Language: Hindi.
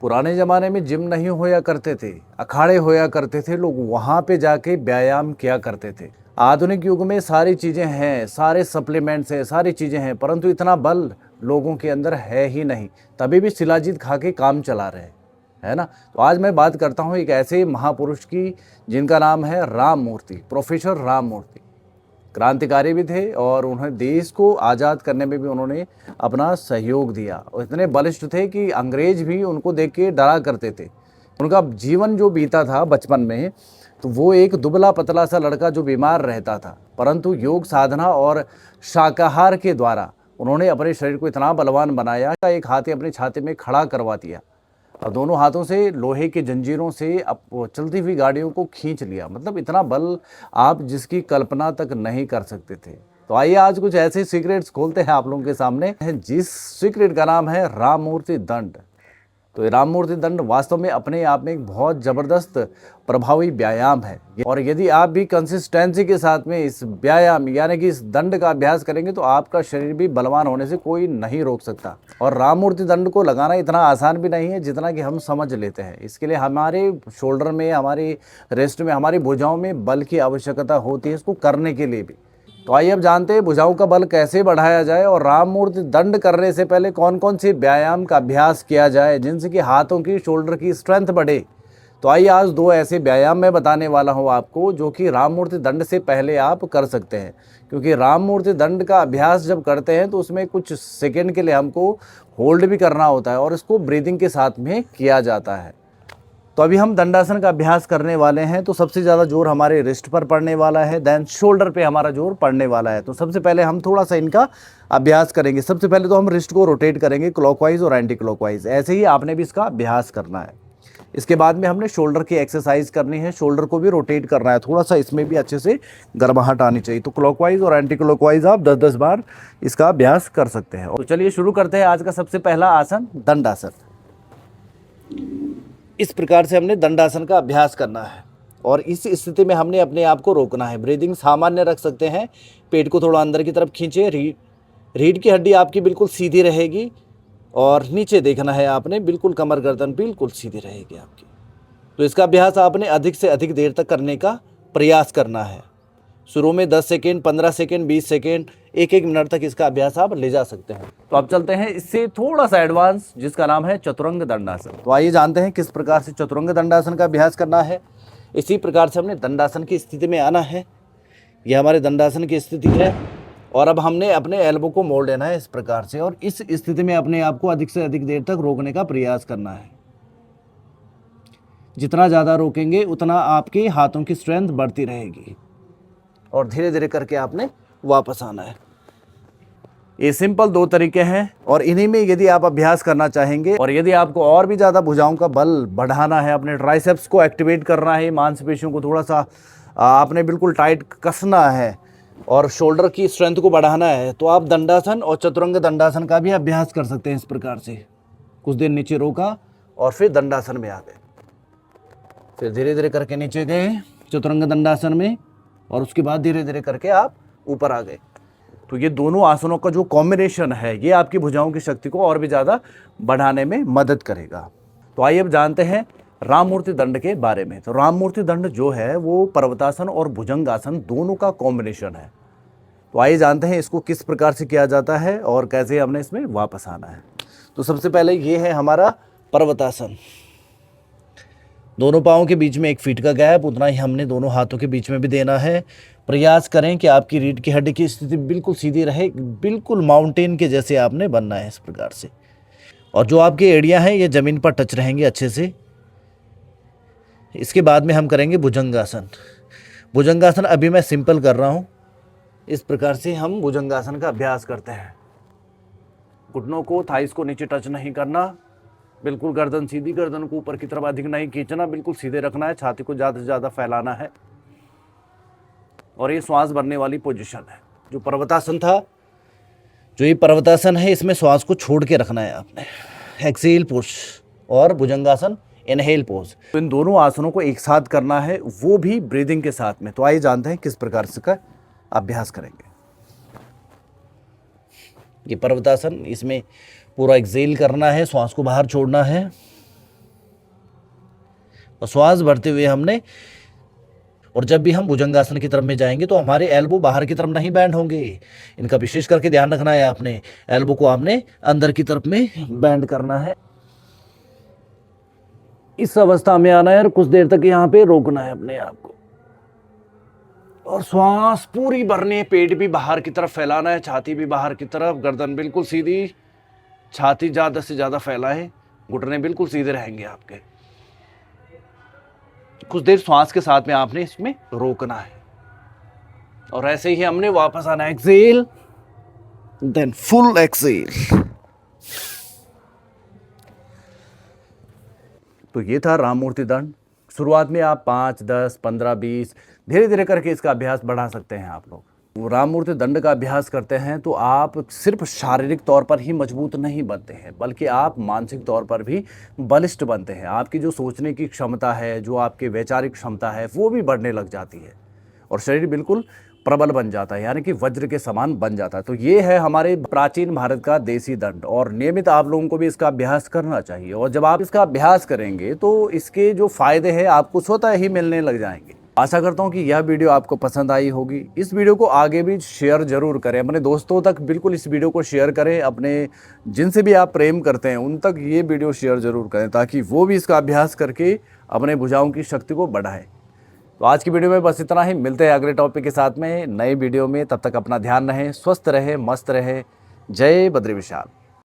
पुराने ज़माने में जिम नहीं होया करते थे, अखाड़े होया करते थे, लोग वहाँ पे जाके व्यायाम किया करते थे। आधुनिक युग में सारी चीज़ें हैं, सारे सप्लीमेंट्स हैं, सारी चीज़ें हैं, परंतु इतना बल लोगों के अंदर है ही नहीं, तभी भी शिलाजीत खा के काम चला रहे हैं, है ना। तो आज मैं बात करता हूँ एक ऐसे महापुरुष की जिनका नाम है राम मूर्ति, प्रोफेसर राम मूर्ति। क्रांतिकारी भी थे और उन्हें देश को आज़ाद करने में भी उन्होंने अपना सहयोग दिया और इतने बलिष्ठ थे कि अंग्रेज भी उनको देख के डरा करते थे। उनका जीवन जो बीता था बचपन में, तो वो एक दुबला पतला सा लड़का जो बीमार रहता था, परंतु योग साधना और शाकाहार के द्वारा उन्होंने अपने शरीर को इतना बलवान बनाया कि एक हाथ अपनी छाती में खड़ा करवा दिया और दोनों हाथों से लोहे के जंजीरों से चलती हुई गाड़ियों को खींच लिया। मतलब इतना बल आप जिसकी कल्पना तक नहीं कर सकते थे। तो आइए आज कुछ ऐसे सीक्रेट्स खोलते हैं आप लोगों के सामने, जिस सीक्रेट का नाम है राम मूर्ति दंड। तो ये राम मूर्ति दंड वास्तव में अपने आप में एक बहुत ज़बरदस्त प्रभावी व्यायाम है और यदि आप भी कंसिस्टेंसी के साथ में इस व्यायाम यानी कि इस दंड का अभ्यास करेंगे तो आपका शरीर भी बलवान होने से कोई नहीं रोक सकता। और राम मूर्ति दंड को लगाना इतना आसान भी नहीं है जितना कि हम समझ लेते हैं। इसके लिए हमारे शोल्डर में, हमारी रिस्ट में, हमारी भुजाओं में बल की आवश्यकता होती है इसको करने के लिए भी। तो आइए अब जानते हैं भुजाओं का बल कैसे बढ़ाया जाए और राम मूर्ति दंड करने से पहले कौन कौन से व्यायाम का अभ्यास किया जाए जिनसे कि हाथों की, शोल्डर की स्ट्रेंथ बढ़े। तो आइए आज दो ऐसे व्यायाम मैं बताने वाला हूं आपको जो कि राम मूर्ति दंड से पहले आप कर सकते हैं, क्योंकि राम मूर्ति दंड का अभ्यास जब करते हैं तो उसमें कुछ सेकेंड के लिए हमको होल्ड भी करना होता है और इसको ब्रीदिंग के साथ में किया जाता है। तो अभी हम दंडासन का अभ्यास करने वाले हैं। तो सबसे ज़्यादा जोर हमारे रिस्ट पर पड़ने वाला है, देन शोल्डर पे हमारा जोर पड़ने वाला है। तो सबसे पहले हम थोड़ा सा इनका अभ्यास करेंगे। सबसे पहले तो हम रिस्ट को रोटेट करेंगे क्लॉकवाइज और एंटी क्लॉकवाइज, ऐसे ही आपने भी इसका अभ्यास करना है। इसके बाद में हमने शोल्डर की एक्सरसाइज करनी है, शोल्डर को भी रोटेट करना है, थोड़ा सा इसमें भी अच्छे से गर्माहट आनी चाहिए। तो क्लॉकवाइज और एंटी क्लॉकवाइज आप 10-10 बार इसका अभ्यास कर सकते हैं। तो चलिए शुरू करते हैं आज का सबसे पहला आसन, दंडासन। इस प्रकार से हमने दंडासन का अभ्यास करना है और इस स्थिति में हमने अपने आप को रोकना है। ब्रीदिंग सामान्य रख सकते हैं, पेट को थोड़ा अंदर की तरफ खींचे, रीढ़ की हड्डी आपकी बिल्कुल सीधी रहेगी और नीचे देखना है आपने, बिल्कुल कमर गर्दन बिल्कुल सीधी रहेगी आपकी। तो इसका अभ्यास आपने अधिक से अधिक देर तक करने का प्रयास करना है। शुरू में 10 सेकेंड, 15 सेकेंड, 20 सेकेंड, 1-1 मिनट तक इसका अभ्यास आप ले जा सकते हैं। तो अब चलते हैं इससे थोड़ा सा एडवांस, जिसका नाम है चतुरंग दंडासन। तो आइए जानते हैं किस प्रकार से चतुरंग दंडासन का अभ्यास करना है। इसी प्रकार से हमने दंडासन की स्थिति में आना है। यह हमारे दंडासन की स्थिति है और अब हमने अपने एल्बो को मोड़ लेना है इस प्रकार से और इस स्थिति में अपने आप को अधिक से अधिक देर तक रोकने का प्रयास करना है। जितना ज़्यादा रोकेंगे उतना आपके हाथों की स्ट्रेंथ बढ़ती रहेगी और धीरे धीरे करके आपने वापस आना है। ये सिंपल 2 तरीके हैं और इन्हीं में यदि आप अभ्यास करना चाहेंगे और यदि आपको और भी ज़्यादा भुजाओं का बल बढ़ाना है, अपने ट्राइसेप्स को एक्टिवेट करना है, मांसपेशियों को थोड़ा सा आपने बिल्कुल टाइट कसना है और शोल्डर की स्ट्रेंथ को बढ़ाना है, तो आप दंडासन और चतुरंग दंडासन का भी अभ्यास कर सकते हैं। इस प्रकार से कुछ देर नीचे रोका और फिर दंडासन में आ गए, फिर धीरे धीरे करके नीचे गए चतुरंग दंडासन में और उसके बाद धीरे धीरे करके आप ऊपर आ गए। तो ये दोनों आसनों का जो कॉम्बिनेशन है ये आपकी भुजाओं की शक्ति को और भी ज़्यादा बढ़ाने में मदद करेगा। तो आइए अब जानते हैं राम मूर्ति दंड के बारे में। तो राम मूर्ति दंड जो है वो पर्वतासन और भुजंगासन दोनों का कॉम्बिनेशन है। तो आइए जानते हैं इसको किस प्रकार से किया जाता है और कैसे हमने इसमें वापस आना है। तो सबसे पहले ये है हमारा पर्वतासन। दोनों पाँवों के बीच में 1 फीट का गैप, उतना ही हमने दोनों हाथों के बीच में भी देना है। प्रयास करें कि आपकी रीढ़ की हड्डी की स्थिति बिल्कुल सीधी रहे, बिल्कुल माउंटेन के जैसे आपने बनना है इस प्रकार से। और जो आपकी एड़ियां हैं ये ज़मीन पर टच रहेंगी अच्छे से। इसके बाद में हम करेंगे भुजंगासन। भुजंगासन अभी मैं सिंपल कर रहा हूँ। इस प्रकार से हम भुजंगासन का अभ्यास करते हैं। घुटनों को, थाइस को नीचे टच नहीं करना, बिल्कुल गर्दन सीधी, गर्दन को ऊपर की तरफ अधिक नहीं खींचना, बिल्कुल सीधे रखना है, छाती को ज़्यादा से ज़्यादा फैलाना है और ये श्वास भरने वाली पोजीशन है। जो पर्वतासन था, जो ये पर्वतासन है, इसमें श्वास को छोड़ के रखना है आपने। एक्सेल पुश और भुजंगासन इनहेल पोज। तो इन दोनों आसनों को एक साथ करना है, वो भी ब्रीदिंग के साथ में। तो आइए जानते हैं किस प्रकार से का अभ्यास करेंगे। ये पर्वतासन, इसमें पूरा एक्सेल करना है, श्वास को बाहर छोड़ना है और श्वास भरते हुए हमने, और जब भी हम भुजंगासन की तरफ में जाएंगे तो हमारे एल्बो बाहर की तरफ नहीं बैंड होंगे। इनका विशेष करके ध्यान रखना है आपने। एल्बो को आपने अंदर की तरफ में बैंड करना है। इस अवस्था में आना है और कुछ देर तक यहाँ पे रोकना है अपने आप को, और श्वास पूरी भरनी है। पेट भी बाहर की तरफ फैलाना है, छाती भी बाहर की तरफ, गर्दन बिल्कुल सीधी, छाती ज्यादा से ज्यादा फैलाए, घुटने बिल्कुल सीधे रहेंगे आपके। कुछ देर श्वास के साथ में आपने इसमें रोकना है, और ऐसे ही हमने वापस आना है। Excel, then full excel. तो ये था राम मूर्ति दंड। शुरुआत में आप 5, 10, 15, 20 धीरे धीरे करके इसका अभ्यास बढ़ा सकते हैं आप लोग। राम मूर्ति दंड का अभ्यास करते हैं तो आप सिर्फ शारीरिक तौर पर ही मजबूत नहीं बनते हैं, बल्कि आप मानसिक तौर पर भी बलिष्ठ बनते हैं। आपकी जो सोचने की क्षमता है, जो आपकी वैचारिक क्षमता है, वो भी बढ़ने लग जाती है, और शरीर बिल्कुल प्रबल बन जाता है, यानी कि वज्र के समान बन जाता है। तो ये है हमारे प्राचीन भारत का देसी दंड, और नियमित आप लोगों को भी इसका अभ्यास करना चाहिए। और जब आप इसका अभ्यास करेंगे तो इसके जो फायदे हैं आपको स्वतः ही मिलने लग जाएंगे। आशा करता हूँ कि यह वीडियो आपको पसंद आई होगी। इस वीडियो को आगे भी शेयर जरूर करें, अपने दोस्तों तक बिल्कुल इस वीडियो को शेयर करें। अपने जिनसे भी आप प्रेम करते हैं उन तक ये वीडियो शेयर जरूर करें, ताकि वो भी इसका अभ्यास करके अपने भुजाओं की शक्ति को बढ़ाएं। तो आज की वीडियो में बस इतना ही। मिलते हैं अगले टॉपिक के साथ में नई वीडियो में। तब तक अपना ध्यान रहे, स्वस्थ रहे, मस्त रहे। जय बद्री विशाल।